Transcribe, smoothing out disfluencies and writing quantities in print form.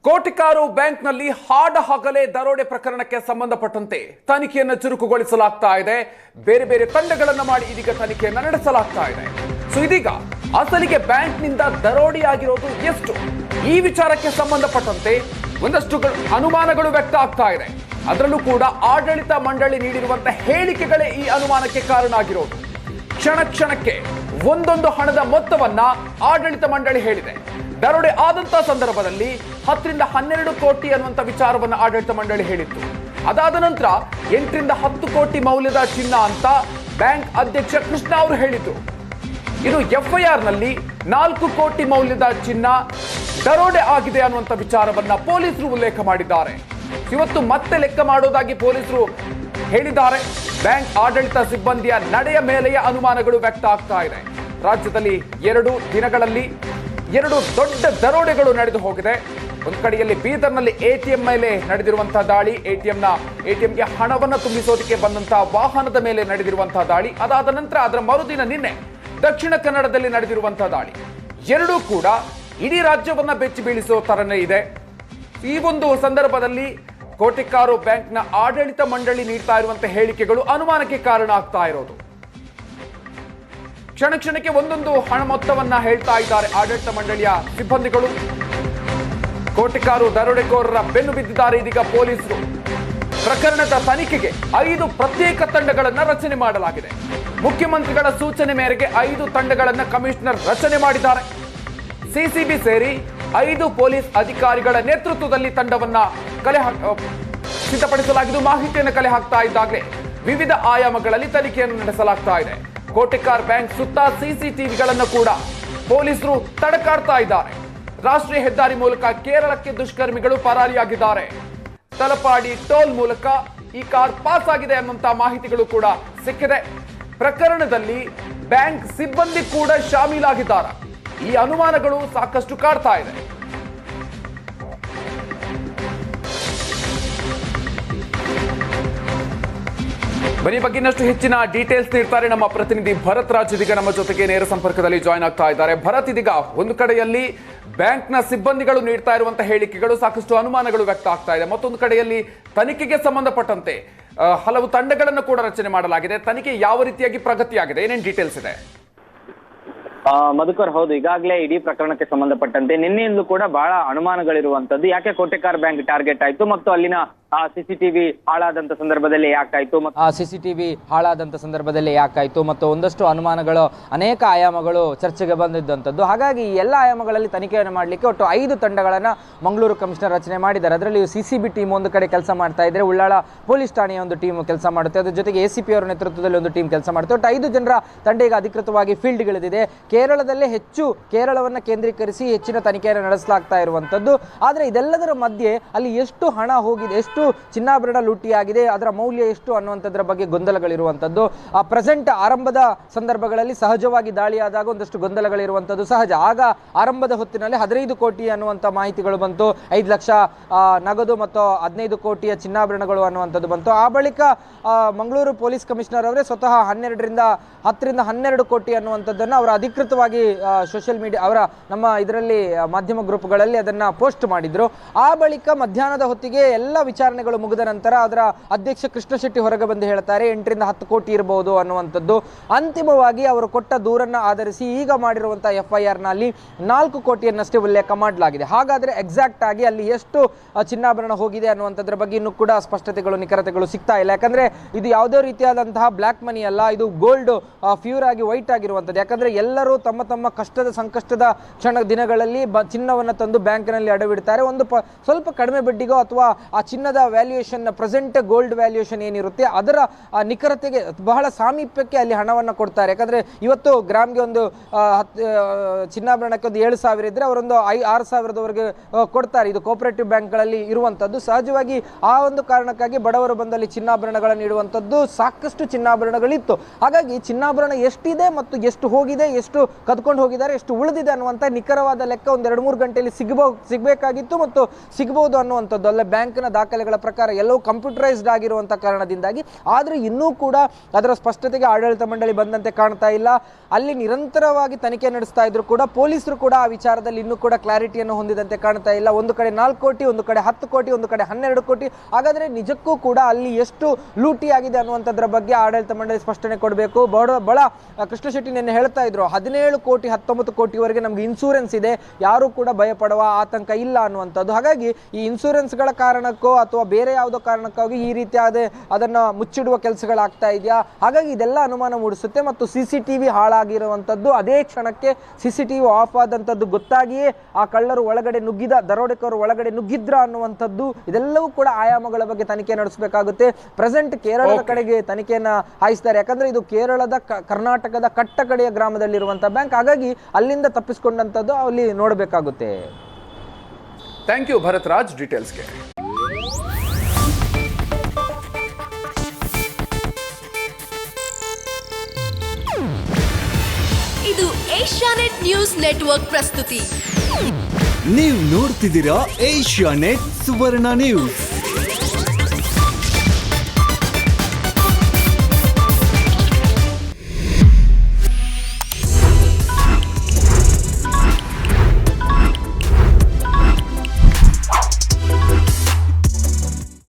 ಕೋಟಿಕಾರು ಬ್ಯಾಂಕ್ನಲ್ಲಿ ಹಾಡ ಹಗಲೇ ದರೋಡೆ ಪ್ರಕರಣಕ್ಕೆ ಸಂಬಂಧಪಟ್ಟಂತೆ ತನಿಖೆಯನ್ನು ಚುರುಕುಗೊಳಿಸಲಾಗ್ತಾ ಇದೆ. ಬೇರೆ ಬೇರೆ ತಂಡಗಳನ್ನು ಮಾಡಿ ಇದೀಗ ತನಿಖೆಯನ್ನು ನಡೆಸಲಾಗ್ತಾ ಇದೆ. ಸೊ ಇದೀಗ ಅಸಲಿಗೆ ಬ್ಯಾಂಕ್ನಿಂದ ದರೋಡೆಯಾಗಿರೋದು ಎಷ್ಟು, ಈ ವಿಚಾರಕ್ಕೆ ಸಂಬಂಧಪಟ್ಟಂತೆ ಒಂದಷ್ಟು ಅನುಮಾನಗಳು ವ್ಯಕ್ತ ಆಗ್ತಾ ಇದೆ. ಅದರಲ್ಲೂ ಕೂಡ ಆಡಳಿತ ಮಂಡಳಿ ನೀಡಿರುವಂತಹ ಹೇಳಿಕೆಗಳೇ ಈ ಅನುಮಾನಕ್ಕೆ ಕಾರಣ ಆಗಿರೋದು. ಕ್ಷಣ ಕ್ಷಣಕ್ಕೆ ಒಂದೊಂದು ಹಣದ ಮೊತ್ತವನ್ನ ಆಡಳಿತ ಮಂಡಳಿ ಹೇಳಿದೆ. ದರೋಡೆ ಆದಂತಹ ಸಂದರ್ಭದಲ್ಲಿ 10 ರಿಂದ 12 ಕೋಟಿ ಅನ್ನುವಂಥ ವಿಚಾರವನ್ನು ಆಡಳಿತ ಮಂಡಳಿ ಹೇಳಿತ್ತು. ಅದಾದ ನಂತರ 8 ರಿಂದ 10 ಕೋಟಿ ಮೌಲ್ಯದ ಚಿನ್ನ ಅಂತ ಬ್ಯಾಂಕ್ ಅಧ್ಯಕ್ಷ ಕೃಷ್ಣ ಅವರು ಹೇಳಿದ್ರು. ಇದು FIR ನಲ್ಲಿ 4 ಕೋಟಿ ಮೌಲ್ಯದ ಚಿನ್ನ ದರೋಡೆ ಆಗಿದೆ ಅನ್ನುವಂಥ ವಿಚಾರವನ್ನ ಪೊಲೀಸರು ಉಲ್ಲೇಖ ಮಾಡಿದ್ದಾರೆ. ಇವತ್ತು ಮತ್ತೆ ಲೆಕ್ಕ ಮಾಡೋದಾಗಿ ಪೊಲೀಸರು ಹೇಳಿದ್ದಾರೆ. ಬ್ಯಾಂಕ್ ಆಡಳಿತ ಸಿಬ್ಬಂದಿಯ ನಡೆಯ ಮೇಲೆಯೇ ಅನುಮಾನಗಳು ವ್ಯಕ್ತ ಆಗ್ತಾ ಇದೆ. ರಾಜ್ಯದಲ್ಲಿ 2 ದಿನಗಳಲ್ಲಿ 2 ದೊಡ್ಡ ದರೋಡೆಗಳು ನಡೆದು ಹೋಗಿದೆ. ಒಂದು ಕಡೆಯಲ್ಲಿ ಬೀದರ್ನಲ್ಲಿ ATM ಮೇಲೆ ನಡೆದಿರುವಂತಹ ದಾಳಿ, ATMಗೆ ಹಣವನ್ನು ತುಂಬಿಸೋದಕ್ಕೆ ಬಂದಂತಹ ವಾಹನದ ಮೇಲೆ ನಡೆದಿರುವಂತಹ ದಾಳಿ, ಅದಾದ ನಂತರ ಅದರ ಮರುದಿನ ನಿನ್ನೆ ದಕ್ಷಿಣ ಕನ್ನಡದಲ್ಲಿ ನಡೆದಿರುವಂತಹ ದಾಳಿ, ಎರಡೂ ಕೂಡ ಇಡೀ ರಾಜ್ಯವನ್ನ ಬೆಚ್ಚಿ ಬೀಳಿಸೋ ತರನೇ ಇದೆ. ಈ ಒಂದು ಸಂದರ್ಭದಲ್ಲಿ ಕೋಟಿಕಾರು ಬ್ಯಾಂಕ್ನ ಆಡಳಿತ ಮಂಡಳಿ ನೀಡ್ತಾ ಇರುವಂತಹ ಹೇಳಿಕೆಗಳು ಅನುಮಾನಕ್ಕೆ ಕಾರಣ ಆಗ್ತಾ ಇರೋದು. ಕ್ಷಣ ಕ್ಷಣಕ್ಕೆ ಒಂದೊಂದು ಹಣ ಮೊತ್ತವನ್ನ ಹೇಳ್ತಾ ಇದ್ದಾರೆ ಆಡಳಿತ ಮಂಡಳಿಯ ಸಿಬ್ಬಂದಿಗಳು. ಕೋಟಿಕಾರು ದರೋಡೆಕೋರರ ಬೆನ್ನು ಬಿದ್ದಿದ್ದಾರೆ ಇದೀಗ ಪೊಲೀಸರು. ಪ್ರಕರಣದ ತನಿಖೆಗೆ 5 ಪ್ರತ್ಯೇಕ ತಂಡಗಳನ್ನ ರಚನೆ ಮಾಡಲಾಗಿದೆ. ಮುಖ್ಯಮಂತ್ರಿಗಳ ಸೂಚನೆ ಮೇರೆಗೆ 5 ತಂಡಗಳನ್ನ ಕಮಿಷನರ್ ರಚನೆ ಮಾಡಿದ್ದಾರೆ. ಸಿಸಿಬಿ ಸೇರಿ 5 ಪೊಲೀಸ್ ಅಧಿಕಾರಿಗಳ ನೇತೃತ್ವದಲ್ಲಿ ತಂಡವನ್ನ ಸಿದ್ಧಪಡಿಸಲಾಗಿದ್ದು, ಮಾಹಿತಿಯನ್ನು ಕಲೆ ಹಾಕ್ತಾ ಇದ್ದಾಗಲೇ ವಿವಿಧ ಆಯಾಮಗಳಲ್ಲಿ ತನಿಖೆಯನ್ನು ನಡೆಸಲಾಗ್ತಾ ಇದೆ. ಕೋಟಿಕಾರ್ ಬ್ಯಾಂಕ್ ಸುತ್ತ CCTVಗಳನ್ನು ಕೂಡ ಪೊಲೀಸರು ತಡಕಾಡ್ತಾ ಇದ್ದಾರೆ. ರಾಷ್ಟ್ರೀಯ ಹೆದ್ದಾರಿ ಮೂಲಕ ಕೇರಳಕ್ಕೆ ದುಷ್ಕರ್ಮಿಗಳು ಪರಾರಿಯಾಗಿದ್ದಾರೆ. ತಲಪಾಡಿ ಟೋಲ್ ಮೂಲಕ ಈ ಕಾರ್ ಪಾಸ್ ಆಗಿದೆ ಅನ್ನುವಂತ ಮಾಹಿತಿಗಳು ಕೂಡ ಸಿಕ್ಕಿದೆ. ಪ್ರಕರಣದಲ್ಲಿ ಬ್ಯಾಂಕ್ ಸಿಬ್ಬಂದಿ ಕೂಡ ಶಾಮೀಲಾಗಿದ್ದಾರೆ. ಈ ಅನುಮಾನಗಳು ಸಾಕಷ್ಟು ಕಾಡ್ತಾ ಇದೆ. ಬನ್ನಿ ಬಗ್ಗೆ ಇನ್ನಷ್ಟು ಹೆಚ್ಚಿನ ಡೀಟೇಲ್ಸ್ ನೀಡ್ತಾರೆ ನಮ್ಮ ಪ್ರತಿನಿಧಿ ಭರತ್ ರಾಜ್. ಇದೀಗ ನಮ್ಮ ಜೊತೆಗೆ ನೇರ ಸಂಪರ್ಕದಲ್ಲಿ ಜಾಯ್ನ್ ಆಗ್ತಾ ಇದ್ದಾರೆ. ಭರತ್, ಇದೀಗ ಒಂದು ಕಡೆಯಲ್ಲಿ ಬ್ಯಾಂಕ್ನ ಸಿಬ್ಬಂದಿಗಳು ನೀಡ್ತಾ ಇರುವಂತಹ ಹೇಳಿಕೆಗಳು ಸಾಕಷ್ಟು ಅನುಮಾನಗಳು ವ್ಯಕ್ತ ಆಗ್ತಾ ಇದೆ. ಮತ್ತೊಂದು ಕಡೆಯಲ್ಲಿ ತನಿಖೆಗೆ ಸಂಬಂಧಪಟ್ಟಂತೆ ಹಲವು ತಂಡಗಳನ್ನು ಕೂಡ ರಚನೆ ಮಾಡಲಾಗಿದೆ. ತನಿಖೆ ಯಾವ ರೀತಿಯಾಗಿ ಪ್ರಗತಿಯಾಗಿದೆ, ಏನೇನು ಡೀಟೇಲ್ಸ್ ಇದೆ? ಮಧುಕರ್, ಹೌದು, ಈಗಾಗಲೇ ಇಡೀ ಪ್ರಕರಣಕ್ಕೆ ಸಂಬಂಧಪಟ್ಟಂತೆ ನಿನ್ನೆಯಿಂದಲೂ ಕೂಡ ಬಹಳ ಅನುಮಾನಗಳಿರುವಂತದ್ದು. ಯಾಕೆ ಕೋಟಿಕಾರ್ ಬ್ಯಾಂಕ್ ಟಾರ್ಗೆಟ್ ಆಯ್ತು ಮತ್ತು ಅಲ್ಲಿನ CCTV ಹಾಳಾದಂತ ಸಂದರ್ಭದಲ್ಲಿ ಯಾಕಾಯ್ತು, ಮತ್ತು ಒಂದಷ್ಟು ಅನುಮಾನಗಳು, ಅನೇಕ ಆಯಾಮಗಳು ಚರ್ಚೆಗೆ ಬಂದಿದ್ದಂಥದ್ದು. ಹಾಗಾಗಿ ಈ ಎಲ್ಲ ಆಯಾಮಗಳಲ್ಲಿ ತನಿಖೆಯನ್ನು ಮಾಡಲಿಕ್ಕೆ ಒಟ್ಟು 5 ತಂಡಗಳನ್ನ ಮಂಗಳೂರು ಕಮಿಷನರ್ ರಚನೆ ಮಾಡಿದ್ದಾರೆ. ಅದರಲ್ಲಿ CCB ಟೀಮ್ ಒಂದು ಕಡೆ ಕೆಲಸ ಮಾಡ್ತಾ ಇದ್ರೆ, ಉಳ್ಳಾಳ ಪೊಲೀಸ್ ಠಾಣೆಯ ಒಂದು ಟೀಮ್ ಕೆಲಸ ಮಾಡುತ್ತೆ, ಅದ್ರ ಜೊತೆಗೆ ACP ಅವರ ನೇತೃತ್ವದಲ್ಲಿ ಒಂದು ಟೀಮ್ ಕೆಲಸ ಮಾಡುತ್ತೆ. ಒಟ್ಟು 5 ಜನರ ತಂಡ ಈಗ ಅಧಿಕೃತವಾಗಿ ಫೀಲ್ಡ್ಗಳಿದೆ. ಕೇರಳದಲ್ಲೇ ಕೇರಳವನ್ನು ಕೇಂದ್ರೀಕರಿಸಿ ಹೆಚ್ಚಿನ ತನಿಖೆಯನ್ನು ನಡೆಸಲಾಗ್ತಾ ಇರುವಂತದ್ದು. ಆದರೆ ಇದೆಲ್ಲದರ ಮಧ್ಯೆ ಅಲ್ಲಿ ಎಷ್ಟು ಹಣ ಹೋಗಿದೆ, ಎಷ್ಟು ಚಿನ್ನಾಭರಣ ಲೂಟಿಯಾಗಿದೆ, ಅದರ ಮೌಲ್ಯ ಎಷ್ಟು ಅನ್ನುವಂಥದ್ರ ಬಗ್ಗೆ ಗೊಂದಲಗಳಿರುವಂಥದ್ದು. ಪ್ರೆಸೆಂಟ್ ಆರಂಭದ ಸಂದರ್ಭಗಳಲ್ಲಿ ಸಹಜವಾಗಿ ದಾಳಿಯಾದಾಗ ಒಂದಷ್ಟು ಗೊಂದಲಗಳಿರುವಂಥದ್ದು ಸಹಜ. ಆಗ ಆರಂಭದ ಹೊತ್ತಿನಲ್ಲಿ 15 ಕೋಟಿ ಅನ್ನುವಂಥ ಮಾಹಿತಿಗಳು ಬಂತು, 5 ಲಕ್ಷ ನಗದು ಮತ್ತು 15 ಕೋಟಿಯ ಚಿನ್ನಾಭರಣಗಳು ಅನ್ನುವಂಥದ್ದು ಬಂತು. ಆ ಬಳಿಕ ಮಂಗಳೂರು ಪೊಲೀಸ್ ಕಮಿಷನರ್ ಅವರೇ ಸ್ವತಃ 10 ರಿಂದ 12 ಕೋಟಿ ಅನ್ನುವಂಥದ್ದನ್ನು ಅವರ ಅಧಿಕೃತವಾಗಿ ಸೋಷಿಯಲ್ ಮೀಡಿಯಾ ಅವರ ನಮ್ಮ ಇದರಲ್ಲಿ ಮಾಧ್ಯಮ ಗ್ರೂಪ್ಗಳಲ್ಲಿ ಅದನ್ನ ಪೋಸ್ಟ್ ಮಾಡಿದ್ರು. ಆ ಬಳಿಕ ಮಧ್ಯಾಹ್ನದ ಹೊತ್ತಿಗೆ ಎಲ್ಲ ವಿಚಾರಣೆಗಳು ಮುಗಿದ ನಂತರ ಅದರ ಅಧ್ಯಕ್ಷ ಕೃಷ್ಣ ಶೆಟ್ಟಿ ಹೊರಗೆ ಬಂದು ಹೇಳ್ತಾರೆ 8 ರಿಂದ 10 ಕೋಟಿ ಇರಬಹುದು ಅನ್ನುವಂಥದ್ದು. ಅಂತಿಮವಾಗಿ ಅವರು ಕೊಟ್ಟ ದೂರನ್ನ ಆಧರಿಸಿ ಈಗ ಮಾಡಿರುವಂತಹ FIR ನಲ್ಲಿ 4 ಕೋಟಿಯನ್ನಷ್ಟೇ ಉಲ್ಲೇಖ ಮಾಡಲಾಗಿದೆ. ಹಾಗಾದ್ರೆ ಎಕ್ಸಾಕ್ಟ್ ಆಗಿ ಅಲ್ಲಿ ಎಷ್ಟು ಚಿನ್ನಾಭರಣ ಹೋಗಿದೆ ಅನ್ನುವಂಥದ್ರ ಬಗ್ಗೆ ಇನ್ನೂ ಕೂಡ ಸ್ಪಷ್ಟತೆಗಳು, ನಿಖರತೆಗಳು ಸಿಗ್ತಾ ಇಲ್ಲ. ಯಾಕಂದ್ರೆ ಇದು ಯಾವುದೇ ರೀತಿಯಾದಂತಹ ಬ್ಲಾಕ್ ಮನಿ ಅಲ್ಲ, ಇದು ಗೋಲ್ಡ್ ಪ್ಯೂರ್ ಆಗಿ ವೈಟ್ ಆಗಿರುವಂಥದ್ದು. ಯಾಕಂದ್ರೆ ಎಲ್ಲರೂ ತಮ್ಮ ತಮ್ಮ ಕಷ್ಟದ ಸಂಕಷ್ಟದ ದಿನಗಳಲ್ಲಿ ಚಿನ್ನವನ್ನು ತಂದು ಬ್ಯಾಂಕ್ನಲ್ಲಿ ಅಡವಿಡ್ತಾರೆ. ಸ್ವಲ್ಪ ಕಡಿಮೆ ಬಡ್ಡಿಗೋ ಅಥವಾ ಆ ಚಿನ್ನದ ವ್ಯಾಲ್ಯೂಯೇಷನ್, ಪ್ರೆಸೆಂಟ್ ಗೋಲ್ಡ್ ವ್ಯಾಲ್ಯೂಯೇಷನ್ ಏನಿರುತ್ತೆ ಅದರ ನಿಖರತೆಗೆ ಬಹಳ ಸಾಮೀಪ್ಯಕ್ಕೆ ಅಲ್ಲಿ ಹಣವನ್ನು ಕೊಡ್ತಾರೆ. ಯಾಕಂದ್ರೆ ಇವತ್ತು ಗ್ರಾಮ್ಗೆ ಒಂದು ಚಿನ್ನಾಭರಣಕ್ಕೆ ಒಂದು 7,000 ಇದ್ರೆ ಅವರೊಂದು 6,000ದವರೆಗೆ ಕೊಡ್ತಾರೆ. ಇದು ಕೋಆಪರೇಟಿವ್ ಬ್ಯಾಂಕ್ಗಳಲ್ಲಿ ಇರುವಂಥದ್ದು. ಸಹಜವಾಗಿ ಆ ಒಂದು ಕಾರಣಕ್ಕಾಗಿ ಬಡವರು ಬಂದಲ್ಲಿ ಚಿನ್ನಾಭರಣಗಳನ್ನು ಇಡುವಂಥದ್ದು. ಸಾಕಷ್ಟು ಚಿನ್ನಾಭರಣಗಳಿತ್ತು. ಹಾಗಾಗಿ ಚಿನ್ನಾಭರಣ ಎಷ್ಟಿದೆ ಮತ್ತು ಎಷ್ಟು ಹೋಗಿದೆ, ಎಷ್ಟು ಕದ್ಕೊಂಡು ಹೋಗಿದ್ದಾರೆ, ಎಷ್ಟು ಉಳಿದಿದೆ ಅನ್ನುವಂಥ ನಿಖರವಾದ ಲೆಕ್ಕ ಒಂದು 2-3 ಗಂಟೆಯಲ್ಲಿ ಸಿಗಬೇಕಾಗಿತ್ತು ಮತ್ತು ಸಿಗಬಹುದು ಅನ್ನುವಂಥದ್ದು. ಅಲ್ಲೇ ಬ್ಯಾಂಕ್ನ ದಾಖಲೆ ದಾಖಲೆಗಳ ಪ್ರಕಾರ ಎಲ್ಲವೂ ಕಂಪ್ಯೂಟರೈಸ್ಡ್ ಆಗಿರುವಂಥ ಕಾರಣದಿಂದಾಗಿ, ಆದರೆ ಇನ್ನೂ ಕೂಡ ಅದರ ಸ್ಪಷ್ಟತೆಗೆ ಆಡಳಿತ ಮಂಡಳಿ ಬಂದಂತೆ ಕಾಣ್ತಾ ಇಲ್ಲ. ಅಲ್ಲಿ ನಿರಂತರವಾಗಿ ತನಿಖೆ ನಡೆಸ್ತಾ ಇದ್ರು ಕೂಡ ಪೊಲೀಸರು ಕೂಡ ಆ ವಿಚಾರದಲ್ಲಿ ಇನ್ನೂ ಕೂಡ ಕ್ಲಾರಿಟಿಯನ್ನು ಹೊಂದಿದಂತೆ ಕಾಣ್ತಾ ಇಲ್ಲ. ಒಂದು ಕಡೆ 4 ಕೋಟಿ, ಒಂದು ಕಡೆ 10 ಕೋಟಿ, ಒಂದು ಕಡೆ 12 ಕೋಟಿ. ಹಾಗಾದ್ರೆ ನಿಜಕ್ಕೂ ಕೂಡ ಅಲ್ಲಿ ಎಷ್ಟು ಲೂಟಿ ಆಗಿದೆ ಅನ್ನುವಂಥದ್ರ ಬಗ್ಗೆ ಆಡಳಿತ ಮಂಡಳಿ ಸ್ಪಷ್ಟನೆ ಕೊಡಬೇಕು. ಬಹಳ ಕೃಷ್ಣ ಶೆಟ್ಟಿ ನಿನ್ನೆ ಹೇಳ್ತಾ ಇದ್ರು, 17 ಕೋಟಿ 19 ಕೋಟಿವರೆಗೆ ನಮ್ಗೆ ಇನ್ಶೂರೆನ್ಸ್ ಇದೆ, ಯಾರು ಕೂಡ ಭಯಪಡುವ ಆತಂಕ ಇಲ್ಲ ಅನ್ನುವಂಥದ್ದು. ಹಾಗಾಗಿ ಈ ಇನ್ಶೂರೆನ್ಸ್ಗಳ ಕಾರಣಕ್ಕೋ ಅಥವಾ ಬೇರೆ ಯಾವುದೋ ಕಾರಣಕ್ಕಾಗಿ ಈ ರೀತಿಯಾದ ಅದನ್ನು ಮುಚ್ಚಿಡುವ ಕೆಲಸಗಳಾಗ್ತಾ ಇದೆಯಾ, ಹಾಗಾಗಿ ಇದೆಲ್ಲ ಅನುಮಾನ ಮೂಡಿಸುತ್ತೆ. ಮತ್ತು CCTV ಹಾಳಾಗಿರುವಂಥದ್ದು, ಅದೇ ಕ್ಷಣಕ್ಕೆ CCTV ಆಫ್ ಆದಂಥದ್ದು ಗೊತ್ತಾಗಿಯೇ ಆ ಕಳ್ಳರು ಒಳಗಡೆ ನುಗ್ಗಿದ, ದರೋಡೆಕೋರು ಒಳಗಡೆ ನುಗ್ಗಿದ್ರ ಅನ್ನುವಂಥದ್ದು, ಇದೆಲ್ಲವೂ ಕೂಡ ಆಯಾಮಗಳ ಬಗ್ಗೆ ತನಿಖೆ ನಡೆಸಬೇಕಾಗುತ್ತೆ. ಪ್ರೆಸೆಂಟ್ ಕೇರಳದ ಕಡೆಗೆ ತನಿಖೆಯನ್ನ ಹಾಯಿಸ್ತಾರೆ, ಯಾಕಂದ್ರೆ ಇದು ಕೇರಳದ ಕರ್ನಾಟಕದ ಕಟ್ಟಕಡೆಯ ಗ್ರಾಮದಲ್ಲಿರುವಂತಹ ಬ್ಯಾಂಕ್. ಹಾಗಾಗಿ ಅಲ್ಲಿಂದ ತಪ್ಪಿಸಿಕೊಂಡಂಥದ್ದು ಅಲ್ಲಿ ನೋಡಬೇಕಾಗುತ್ತೆ. ಥ್ಯಾಂಕ್ ಯು ಭರತ್ ರಾಜ್ ಡೀಟೇಲ್ಸ್ಗೆ. ಇದು ಏಷ್ಯಾನೆಟ್ ನ್ಯೂಸ್ ನೆಟ್ವರ್ಕ್ ಪ್ರಸ್ತುತಿ. ನೀವು ನೋಡ್ತಿದ್ದೀರಾ ಏಷ್ಯಾನೆಟ್ ಸುವರ್ಣ ನ್ಯೂಸ್.